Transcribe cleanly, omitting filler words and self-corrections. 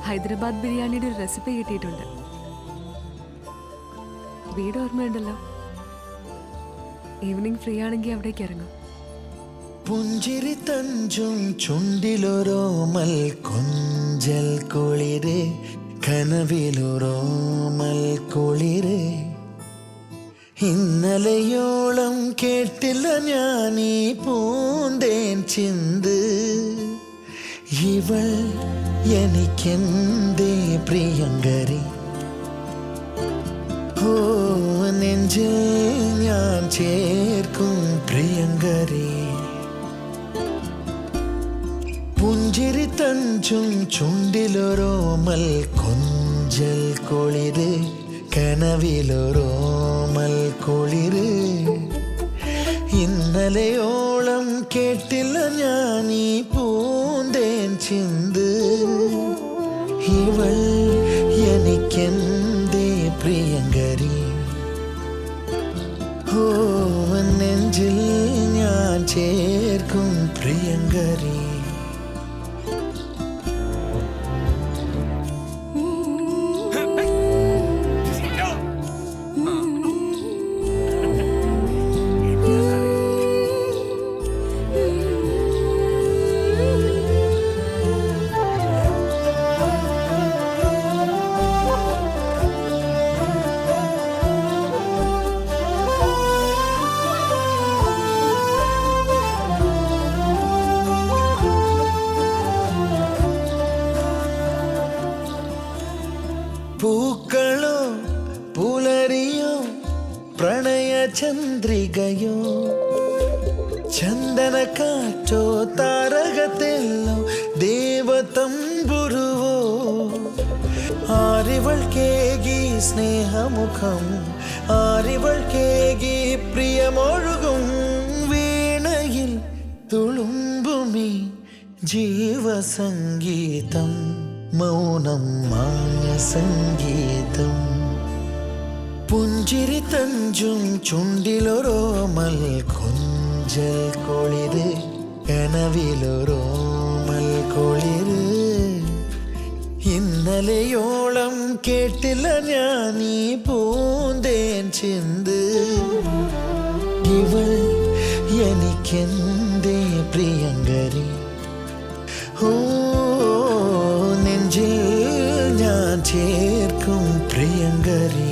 ഹൈദരാബാദ് ബിരിയാണിയുടെ ഒരു റെസിപ്പി കിട്ടിയിട്ടുണ്ട്. വീട് ഓർമ്മയുണ്ടല്ലോ. ഈവനിങ് ഫ്രീ ആണെങ്കിൽ അവിടേക്ക് ഇറങ്ങും. പുഞ്ചിരി തഞ്ചും ചുണ്ടിലൊരോമൽ കൊഞ്ചൽ കുളിര്, കനവിലൊരോമൽ കുളിര്. ഇന്നലെയോളം കേട്ടില്ല ഞാനീ പൂന്തേൻ ചിന്ത്. ഇവൾ എനിക്കെന്തേ പ്രിയങ്കരി, ഓ നെഞ്ചിൽ ഞാൻ ചേർക്കും പ്രിയങ്കരി. പുഞ്ചിരി തഞ്ചും ചുണ്ടിലൊരോമൽ കൊഞ്ചൽ കുളിര്, കനവിലൊരോമൽ കുളിര്. ഇന്നലെയോളം കേട്ടില്ല ഞാനീ പൂന്തേൻ ചിന്ത്. ഇവൾ എനിക്കെന്തേ പ്രിയങ്കരി, ഓ നെഞ്ചിൽ ഞാൻ ചേർക്കും പ്രിയങ്കരി. പൂക്കളോ പുലരിയോ പ്രണയ ചന്ദ്രികയോ, ചന്ദന കാറ്റോ താരകത്തെല്ലോ ദേവതമ്പുരുവോ. ആരിവൾ കേകി സ്നേഹമുഖം, ആരിവൾ കേകി പ്രിയമൊഴുകും. വീണയിൽ തുളുമ്പുമീ ജീവസംഗീതം, മൗനം മാഞ്ഞ സംഗീതം. പുഞ്ചിരി തഞ്ചും ചുണ്ടിലൊരോമൽ കൊഞ്ചൽ കുളിര്, കനവിലൊരോമൽ കുളിര്. ഇന്നലെയോളം കേട്ടില്ല ഞാനീ പൂന്തേൻ ചിന്ത്. ഇവൾ എനിക്കെന്തേ പ്രിയങ്കരി, ഓ നെഞ്ചിൽ ഞാൻ ചേർക്കും പ്രിയങ്കരി.